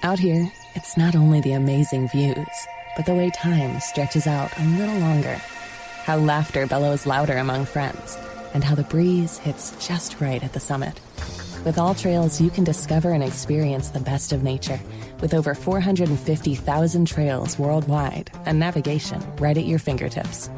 Out here, it's not only the amazing views, but the way time stretches out a little longer. How laughter bellows louder among friends, and how the breeze hits just right at the summit. With All Trails, you can discover and experience the best of nature, with over 450,000 trails worldwide and navigation right at your fingertips.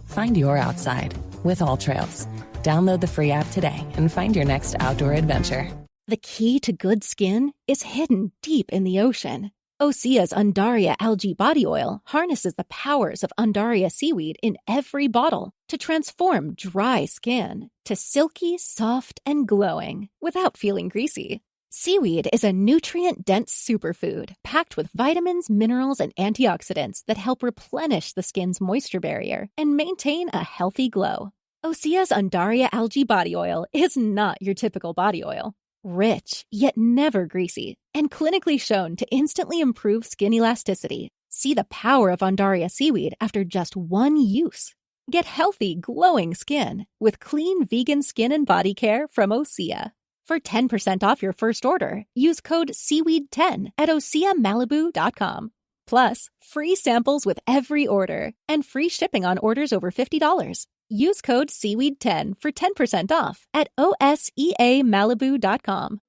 Find your outside with All Trails. Download the free app today and find your next outdoor adventure. The key to good skin is hidden deep in the ocean. Osea's Undaria algae body oil harnesses the powers of Undaria seaweed in every bottle to transform dry skin to silky, soft, and glowing without feeling greasy. Seaweed is a nutrient-dense superfood packed with vitamins, minerals, and antioxidants that help replenish the skin's moisture barrier and maintain a healthy glow. Osea's Undaria algae body oil is not your typical body oil. Rich, yet never greasy, and clinically shown to instantly improve skin elasticity. See the power of Undaria seaweed after just one use. Get healthy, glowing skin with clean vegan skin and body care from Osea. For 10% off your first order, use code SEAWEED10 at OseaMalibu.com. Plus, free samples with every order and free shipping on orders over $50. Use code SEAWEED10 for 10% off at OSEAMalibu.com.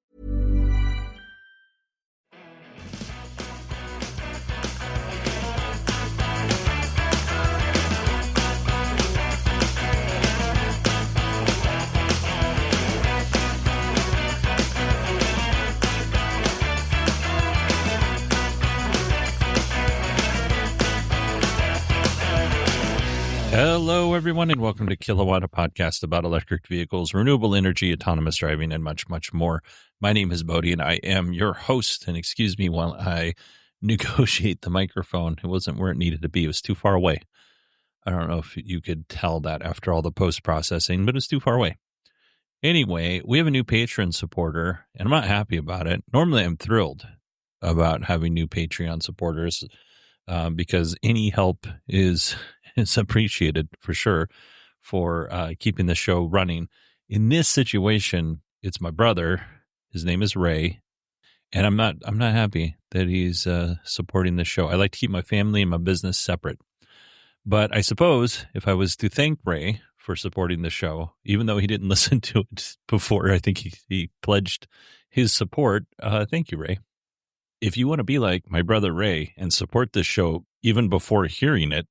Hello, everyone, and welcome to Kilowatt, a podcast about electric vehicles, renewable energy, autonomous driving, and much, much more. My name is Bodhi, and I am your host. And excuse me while I negotiate the microphone. It wasn't where it needed to be. It was too far away. I don't know if you could tell that after all the post-processing, but it's too far away. Anyway, we have a new Patreon supporter, and I'm not happy about it. Normally, I'm thrilled about having new Patreon supporters because any help is appreciated for sure for keeping the show running. In this situation, it's my brother. His name is Ray, and I'm not happy that he's supporting the show. I like to keep my family and my business separate. But I suppose if I was to thank Ray for supporting the show, even though he didn't listen to it before, I think he pledged his support. Thank you, Ray. If you want to be like my brother Ray and support this show even before hearing it,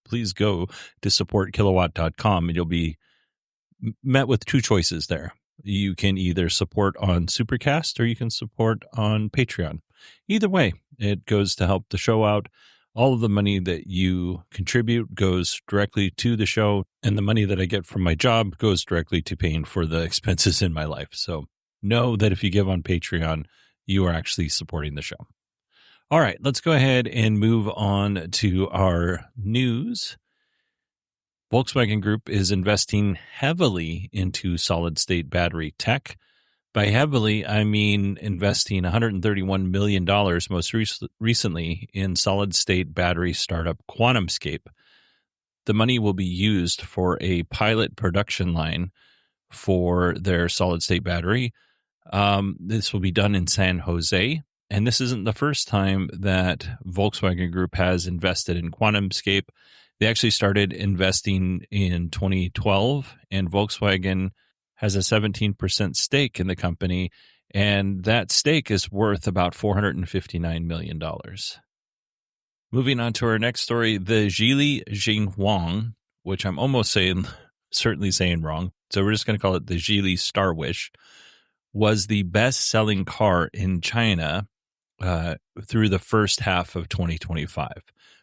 please go to supportkilowatt.com and you'll be met with two choices there. You can either support on Supercast or you can support on Patreon. Either way, it goes to help the show out. All of the money that you contribute goes directly to the show, and the money that I get from my job goes directly to paying for the expenses in my life. So know that if you give on Patreon, you are actually supporting the show. All right, let's go ahead and move on to our news. Volkswagen Group is investing heavily into solid-state battery tech. By heavily, I mean investing $131 million most recently in solid-state battery startup QuantumScape. The money will be used for a pilot production line for their solid-state battery. This will be done in San Jose. And this isn't the first time that Volkswagen Group has invested in QuantumScape. They actually started investing in 2012, and Volkswagen has a 17% stake in the company, and that stake is worth about $459 million. Moving on to our next story, the Geely Xingyuan, which I'm certainly saying wrong, so we're just going to call it the Geely Starwish, was the best-selling car in China through the first half of 2025.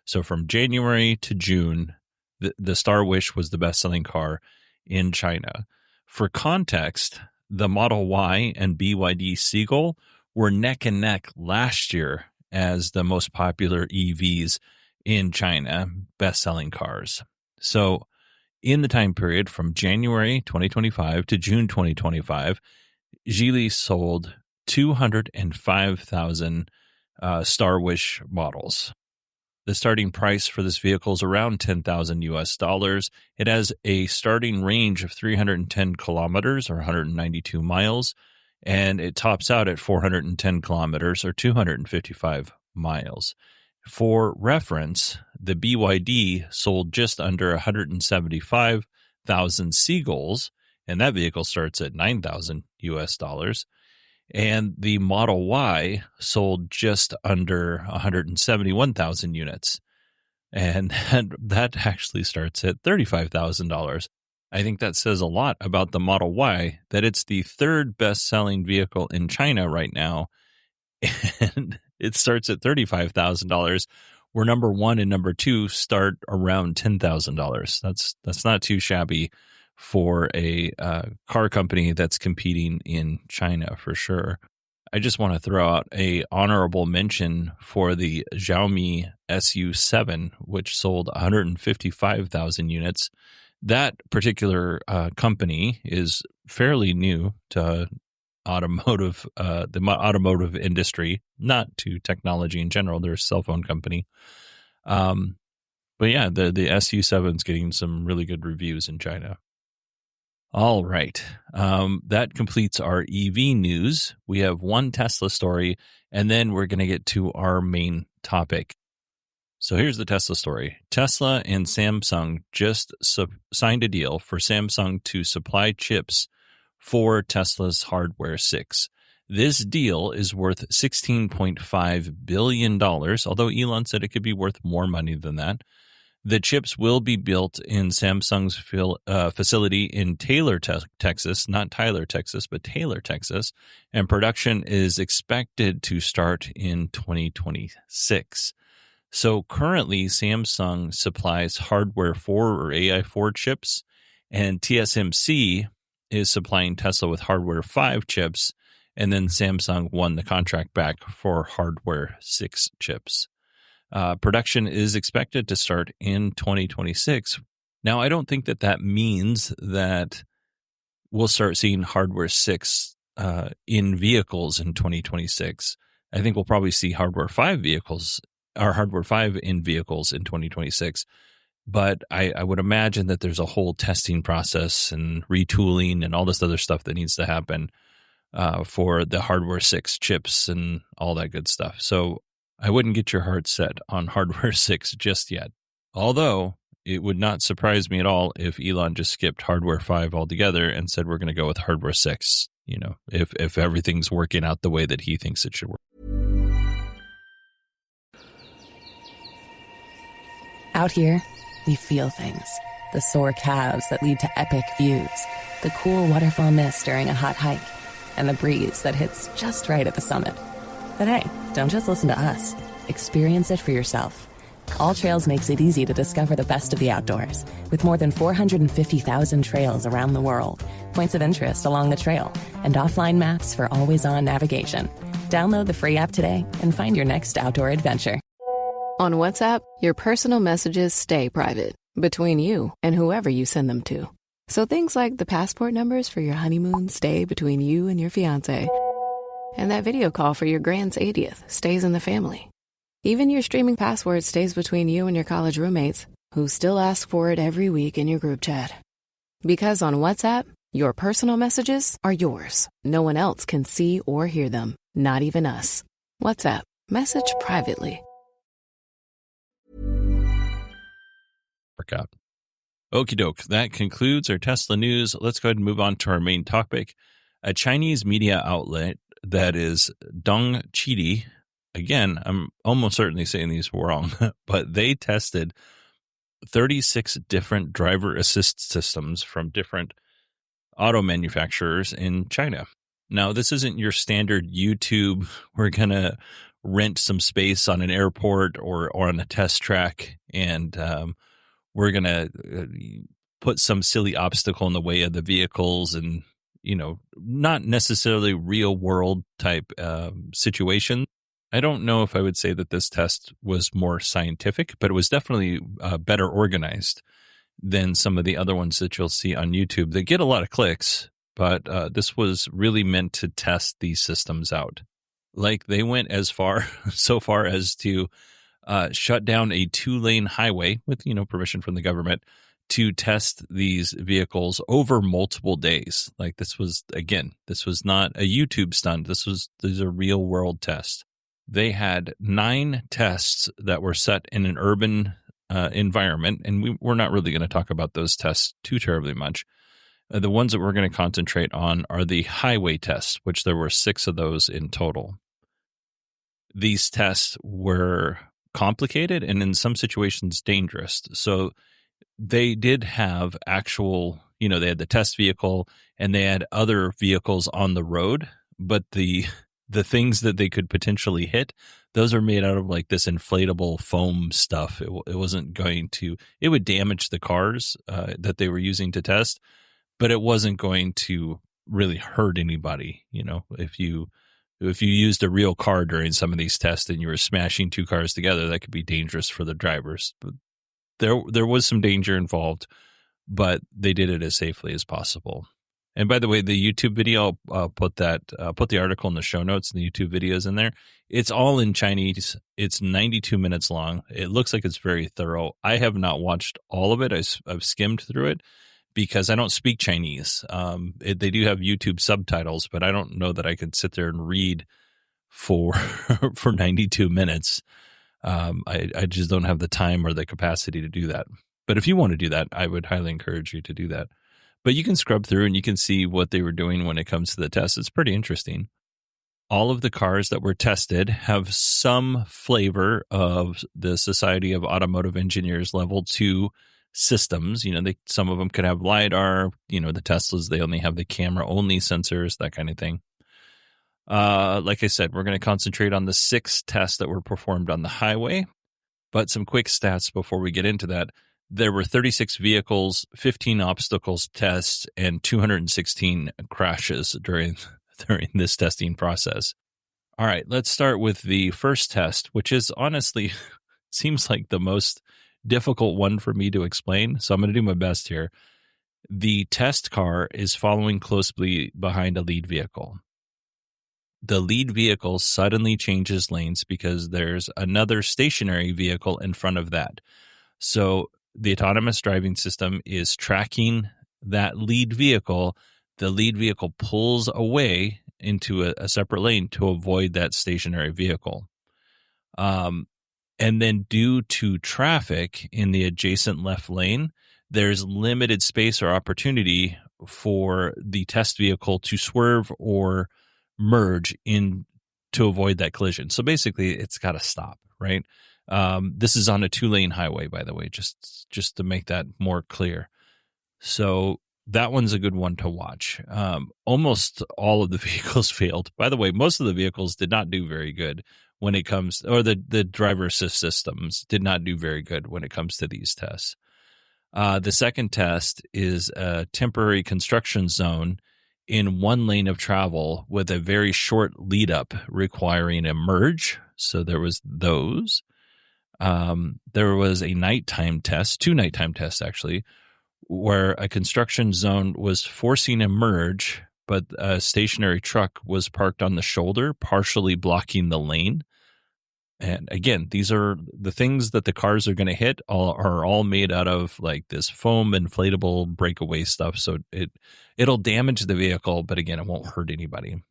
So from January to June, the Starwish was the best-selling car in China. For context, the Model Y and BYD Seagull were neck and neck last year as the most popular EVs in China, best-selling cars. So in the time period from January 2025 to June 2025, Geely sold 205,000 Starwish models. The starting price for this vehicle is around $10,000 US. It has a starting range of 310 kilometers or 192 miles. and it tops out at 410 kilometers or 255 miles. For reference, the BYD sold just under 175,000 Seagulls, and that vehicle starts at $9,000 US. And the Model Y sold just under 171,000 units. And that actually starts at $35,000. I think that says a lot about the Model Y, that it's the third best-selling vehicle in China right now, and it starts at $35,000, where number one and number two start around $10,000. That's not too shabby for a car company that's competing in China, for sure. I just want to throw out a honorable mention for the Xiaomi SU7, which sold 155,000 units. That particular company is fairly new to the automotive industry, not to technology in general. They're a cell phone company. But yeah, the SU7 is getting some really good reviews in China. All right. That completes our EV news. We have one Tesla story, and then we're going to get to our main topic. So here's the Tesla story. Tesla and Samsung just signed a deal for Samsung to supply chips for Tesla's Hardware 6. This deal is worth $16.5 billion, although Elon said it could be worth more money than that. The chips will be built in Samsung's facility in Taylor, Texas, not Tyler, Texas, but Taylor, Texas, and production is expected to start in 2026. So currently, Samsung supplies Hardware 4 or AI4 chips, and TSMC is supplying Tesla with Hardware 5 chips, and then Samsung won the contract back for Hardware 6 chips. Production is expected to start in 2026. Now, I don't think that means that we'll start seeing Hardware 6 in vehicles in 2026. I think we'll probably see Hardware 5 vehicles or Hardware 5 in vehicles in 2026. But I would imagine that there's a whole testing process and retooling and all this other stuff that needs to happen for the Hardware 6 chips and all that good stuff. So I wouldn't get your heart set on Hardware 6 just yet. Although it would not surprise me at all if Elon just skipped Hardware 5 altogether and said we're going to go with Hardware 6, if everything's working out the way that he thinks it should work. Out here, we feel things. The sore calves that lead to epic views, the cool waterfall mist during a hot hike, and the breeze that hits just right at the summit. But hey, don't just listen to us. Experience it for yourself. All Trails makes it easy to discover the best of the outdoors, with more than 450,000 trails around the world, points of interest along the trail, and offline maps for always-on navigation. Download the free app today and find your next outdoor adventure. On WhatsApp, your personal messages stay private, between you and whoever you send them to. So things like the passport numbers for your honeymoon stay between you and your fiancé. And that video call for your grand's 80th stays in the family. Even your streaming password stays between you and your college roommates, who still ask for it every week in your group chat. Because on WhatsApp, your personal messages are yours. No one else can see or hear them, not even us. WhatsApp. Message privately. Workout. Okie doke. That concludes our Tesla news. Let's go ahead and move on to our main topic. A Chinese media outlet that is Dongqidi. Again, I'm almost certainly saying these wrong, but they tested 36 different driver assist systems from different auto manufacturers in China. Now, this isn't your standard YouTube, we're going to rent some space on an airport or on a test track, and we're going to put some silly obstacle in the way of the vehicles and, not necessarily real world type situation. I don't know if I would say that this test was more scientific, but it was definitely better organized than some of the other ones that you'll see on YouTube. They get a lot of clicks, but this was really meant to test these systems out. Like they went so far as to shut down a 2-lane highway with, permission from the government to test these vehicles over multiple days. Like this was not a YouTube stunt. These are real world tests. They had 9 tests that were set in an urban environment, and we're not really going to talk about those tests too terribly much. The ones that we're going to concentrate on are the highway tests, which there were 6 of those in total. These tests were complicated and in some situations dangerous. So they did have actual, they had the test vehicle and they had other vehicles on the road, but the things that they could potentially hit, those are made out of like this inflatable foam stuff. It wasn't going to, it would damage the cars that they were using to test, but it wasn't going to really hurt anybody. If you used a real car during some of these tests and you were smashing 2 cars together, that could be dangerous for the drivers. But there was some danger involved, but they did it as safely as possible. And by the way, the YouTube video, I'll put the article in the show notes and the YouTube videos in there. It's all in Chinese. It's 92 minutes long. It looks like it's very thorough. I have not watched all of it. I've skimmed through it because I don't speak Chinese. They do have YouTube subtitles, but I don't know that I could sit there and read for 92 minutes. I just don't have the time or the capacity to do that. But if you want to do that, I would highly encourage you to do that. But you can scrub through and you can see what they were doing when it comes to the test. It's pretty interesting. All of the cars that were tested have some flavor of the Society of Automotive Engineers Level 2 systems. Some of them could have LiDAR. The Teslas, they only have the camera-only sensors, that kind of thing. Like I said, we're going to concentrate on the 6 tests that were performed on the highway. But some quick stats before we get into that. There were 36 vehicles, 15 obstacles tests, and 216 crashes during this testing process. All right, let's start with the first test, which is honestly seems like the most difficult one for me to explain. So I'm going to do my best here. The test car is following closely behind a lead vehicle. The lead vehicle suddenly changes lanes because there's another stationary vehicle in front of that. So the autonomous driving system is tracking that lead vehicle. The lead vehicle pulls away into a separate lane to avoid that stationary vehicle. And then due to traffic in the adjacent left lane, there's limited space or opportunity for the test vehicle to swerve or merge in to avoid that collision. So basically, it's got to stop, right? This is on a 2-lane highway, by the way, just to make that more clear. So that one's a good one to watch. Almost all of the vehicles failed. By the way, most of the vehicles did not do very good when it comes, or the driver assist systems did not do very good when it comes to these tests. The second test is a temporary construction zone in one lane of travel with a very short lead up requiring a merge. So there was those. There was a nighttime test, 2 nighttime tests actually, where a construction zone was forcing a merge, but a stationary truck was parked on the shoulder, partially blocking the lane. And again, these are the things that the cars are going to hit are all made out of like this foam inflatable breakaway stuff. So it'll damage the vehicle, but again, it won't hurt anybody.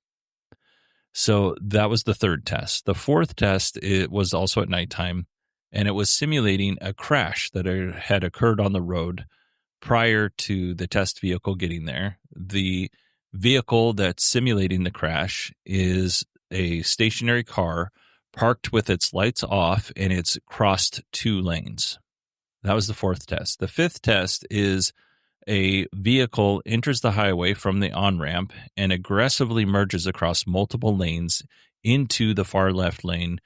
So that was the third test. The fourth test, it was also at nighttime, and it was simulating a crash that had occurred on the road prior to the test vehicle getting there. The vehicle that's simulating the crash is a stationary car parked with its lights off, and it's crossed 2 lanes. That was the fourth test. The fifth test is a vehicle enters the highway from the on-ramp and aggressively merges across multiple lanes into the far left lane,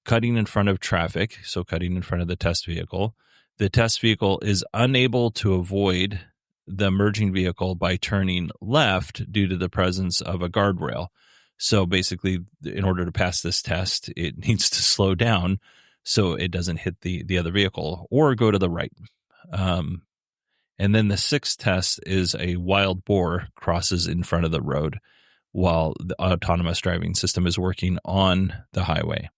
cutting in front of traffic, so cutting in front of the test vehicle. The test vehicle is unable to avoid the merging vehicle by turning left due to the presence of a guardrail. So basically, in order to pass this test, it needs to slow down so it doesn't hit the other vehicle or go to the right. And then the sixth test is a wild boar crosses in front of the road while the autonomous driving system is working on the highway.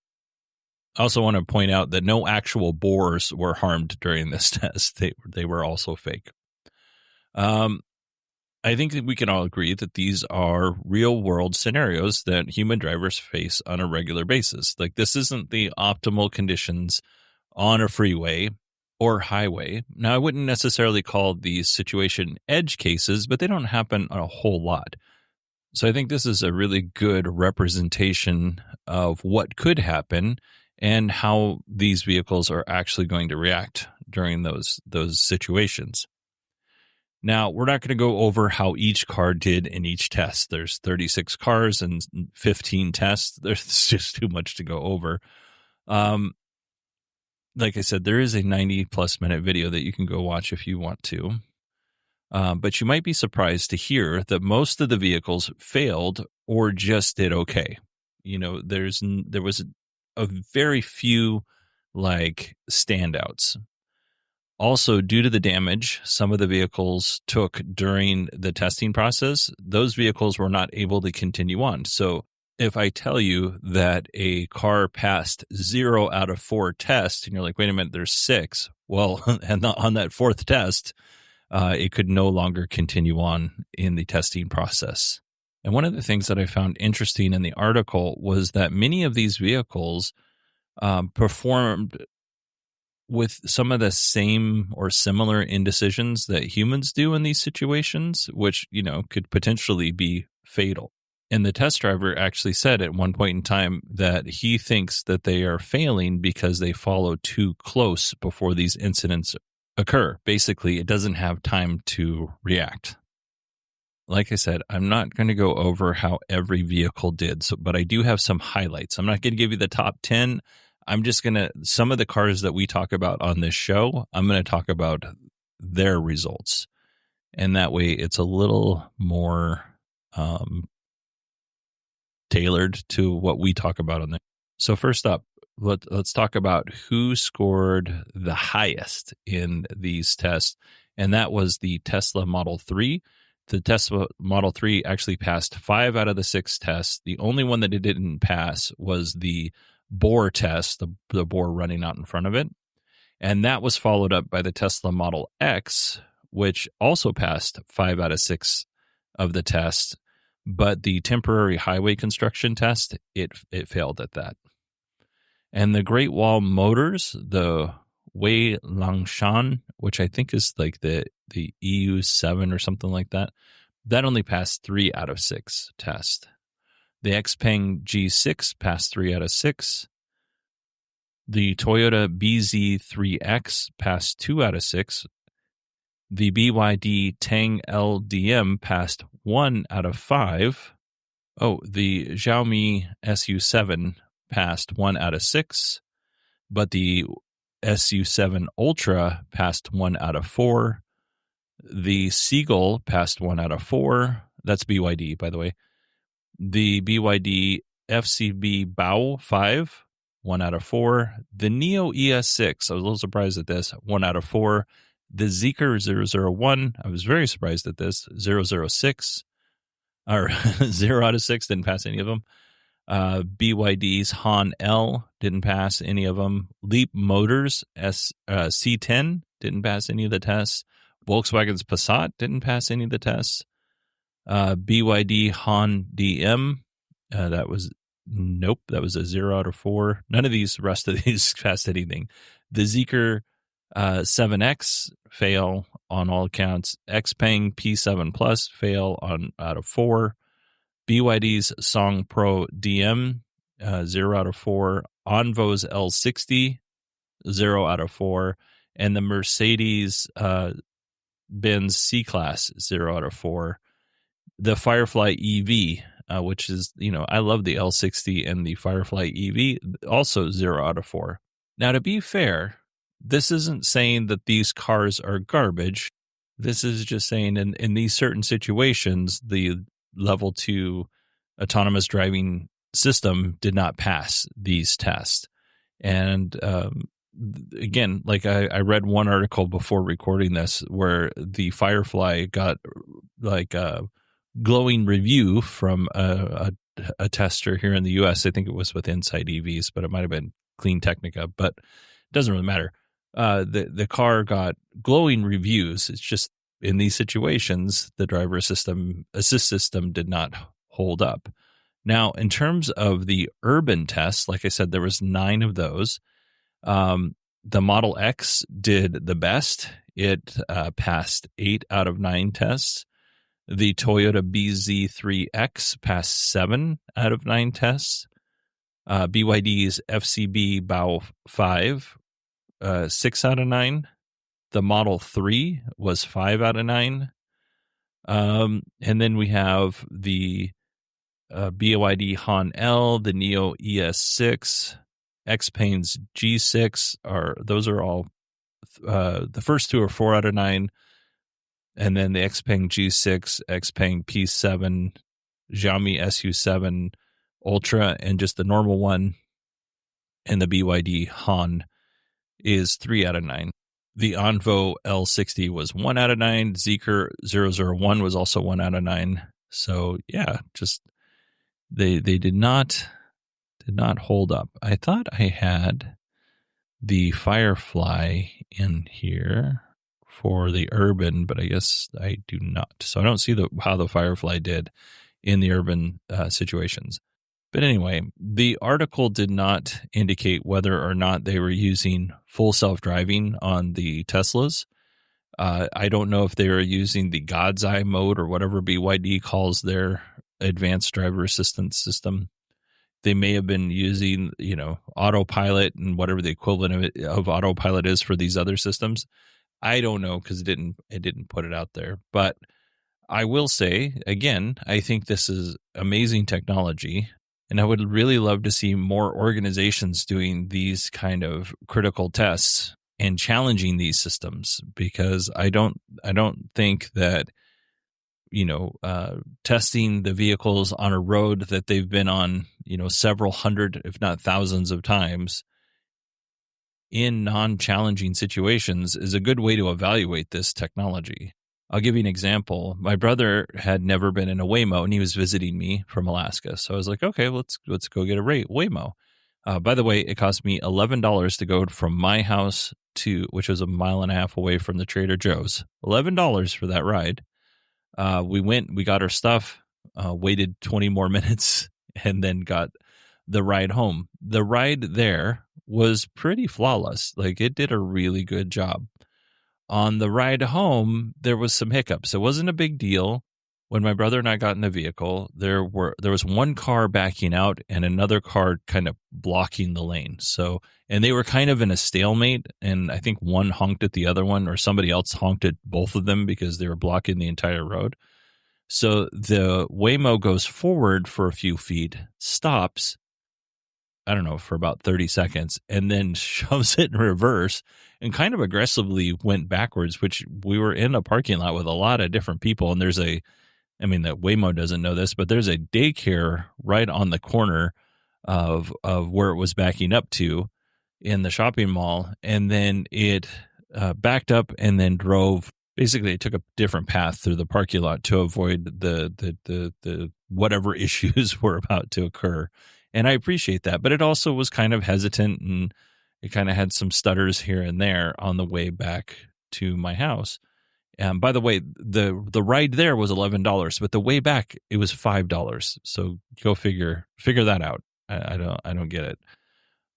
I also want to point out that no actual boars were harmed during this test. They were also fake. I think that we can all agree that these are real world scenarios that human drivers face on a regular basis. Like, this isn't the optimal conditions on a freeway or highway. Now, I wouldn't necessarily call these situation edge cases, but they don't happen a whole lot. So I think this is a really good representation of what could happen and how these vehicles are actually going to react during those situations. Now, we're not going to go over how each car did in each test. There's 36 cars and 15 tests. There's just too much to go over. Like I said, there is a 90-plus minute video that you can go watch if you want to. But you might be surprised to hear that most of the vehicles failed or just did okay. You know, there was a very few like standouts. Also, due to the damage some of the vehicles took during the testing process, those vehicles were not able to continue on. So if I tell you that a car passed 0 out of 4 tests, and you're like, wait a minute, there's 6. Well, and on that 4th test, it could no longer continue on in the testing process. And one of the things that I found interesting in the article was that many of these vehicles performed with some of the same or similar indecisions that humans do in these situations, which, you know, could potentially be fatal. And the test driver actually said at one point in time that he thinks that they are failing because they follow too close before these incidents occur. Basically, it doesn't have time to react. Like I said, I'm not going to go over how every vehicle did, but I do have some highlights. I'm not going to give you the top 10. I'm just going to, some of the cars that we talk about on this show, I'm going to talk about their results. And that way it's a little more tailored to what we talk about on there. So first up, let's talk about who scored the highest in these tests. And that was the Tesla Model 3. The Tesla Model 3 actually passed 5 out of the 6 tests. The only one that it didn't pass was the boar test, the boar running out in front of it. And that was followed up by the Tesla Model X, which also passed 5 out of 6 of the tests. But the temporary highway construction test, it failed at that. And the Great Wall Motors, the Wei Langshan, which I think is like the EU7 or something like that, that only passed 3 out of 6 tests. The Xpeng G6 passed 3 out of 6. The Toyota BZ3X passed 2 out of 6. The BYD Tang LDM passed 1 out of 5. Oh, the Xiaomi SU7 passed 1 out of 6. But the SU7 Ultra passed 1 out of 4. The Seagull passed 1 out of 4. That's BYD, by the way. The BYD FCB Bao 5, 1 out of 4. The Neo ES6, I was a little surprised at this, 1 out of 4. The Zeekr 001, I was very surprised at this, 006, or 0 out of 6, didn't pass any of them. BYD's Han L didn't pass any of them. Leap Motors C10 didn't pass any of the tests. Volkswagen's Passat didn't pass any of the tests. BYD Han DM, that was a 0 out of 4. None of these rest of these passed anything. The Zeekr 7X fail on all accounts. Xpeng P7 Plus fail out of 4. BYD's Song Pro DM 0 out of 4. Onvo's L60 0 out of 4, and the Mercedes Benz C-Class 0 out of 4. The Firefly EV, which is, I love the L60 and the Firefly EV, also 0 out of 4. Now, to be fair, this isn't saying that these cars are garbage. This is just saying in these certain situations, the level 2 autonomous driving system did not pass these tests. And again, like I read one article before recording this where the Firefly got like a glowing review from a tester here in the U.S. I think it was with Inside EVs, but it might have been Clean Technica, but it doesn't really matter. The car got glowing reviews. It's just in these situations, the driver assist system did not hold up. Now, in terms of the urban tests, like I said, there was 9 of those. The Model X did the best. It passed 8 out of 9 tests. The Toyota BZ3X passed 7 out of 9 tests. BYD's FCB Bao 5, 6 out of 9. The Model 3 was 5 out of 9. And then we have the BYD Han L, the Neo ES6, Xpeng's G6. Those are all, the first 2 are 4 out of 9. And then the Xpeng G6, Xpeng P7, Xiaomi SU7 Ultra, and just the normal one, and the BYD Han is 3 out of 9. The Onvo L60 was 1 out of 9. Zeekr 001 was also 1 out of 9. So yeah, just they did not hold up. I thought I had the Firefly in here for the urban, but I guess I do not. So I don't see how the Firefly did in the urban situations. But anyway, the article did not indicate whether or not they were using full self-driving on the Teslas. I don't know if they were using the God's Eye mode or whatever BYD calls their advanced driver assistance system. They may have been using, autopilot and whatever the equivalent of autopilot is for these other systems. I don't know because it didn't put it out there. But I will say, again, I think this is amazing technology. And I would really love to see more organizations doing these kind of critical tests and challenging these systems, because I don't think that, testing the vehicles on a road that they've been on, several hundred, if not thousands of times in non-challenging situations is a good way to evaluate this technology. I'll give you an example. My brother had never been in a Waymo, and he was visiting me from Alaska. So I was like, okay, let's go get a Waymo. By the way, it cost me $11 to go from my house which was a mile and a half away from the Trader Joe's. $11 for that ride. We got our stuff, waited 20 more minutes, and then got the ride home. The ride there was pretty flawless. Like, it did a really good job. On the ride home, there was some hiccups. It wasn't a big deal. When my brother and I got in the vehicle, there was one car backing out and another car kind of blocking the lane. So, and they were kind of in a stalemate, and I think one honked at the other one, or somebody else honked at both of them because they were blocking the entire road. So the Waymo goes forward for a few feet, stops, I don't know, for about 30 seconds, and then shoves it in reverse and kind of aggressively went backwards, which we were in a parking lot with a lot of different people. And the Waymo doesn't know this, but there's a daycare right on the corner of where it was backing up to in the shopping mall. And then it backed up and then drove. Basically, it took a different path through the parking lot to avoid the whatever issues were about to occur. And I appreciate that, but it also was kind of hesitant, and it kind of had some stutters here and there on the way back to my house. By the way, the ride there was $11, but the way back it was $5. So go figure that out. I don't get it.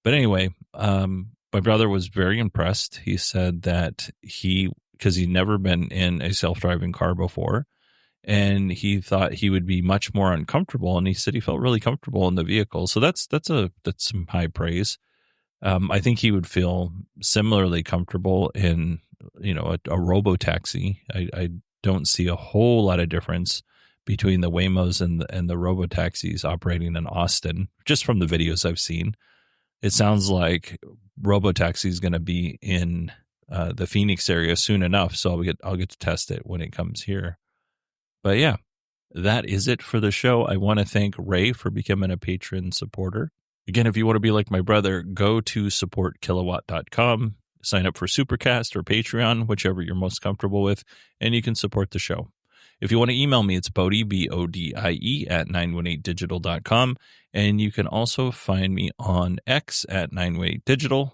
But anyway, my brother was very impressed. He said that because he'd never been in a self-driving car before, and he thought he would be much more uncomfortable, and he said he felt really comfortable in the vehicle. So that's some high praise. I think he would feel similarly comfortable in a robo-taxi. I don't see a whole lot of difference between the Waymos and the robo-taxis operating in Austin, just from the videos I've seen. It sounds like robo-taxi is going to be in the Phoenix area soon enough, so I'll get to test it when it comes here. But yeah, that is it for the show. I want to thank Ray for becoming a patron supporter. Again, if you want to be like my brother, go to supportkilowatt.com, sign up for Supercast or Patreon, whichever you're most comfortable with, and you can support the show. If you want to email me, it's Bodie, BODIE, at 918digital.com. And you can also find me on X at 918digital.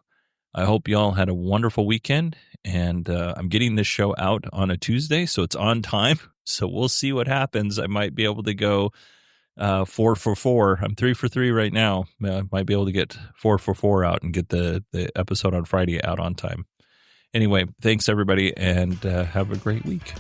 I hope you all had a wonderful weekend. And I'm getting this show out on a Tuesday, so it's on time. So we'll see what happens. I might be able to go 4 for 4. I'm 3 for 3 right now. I might be able to get 4 for 4 out and get the episode on Friday out on time. Anyway, thanks everybody, and have a great week.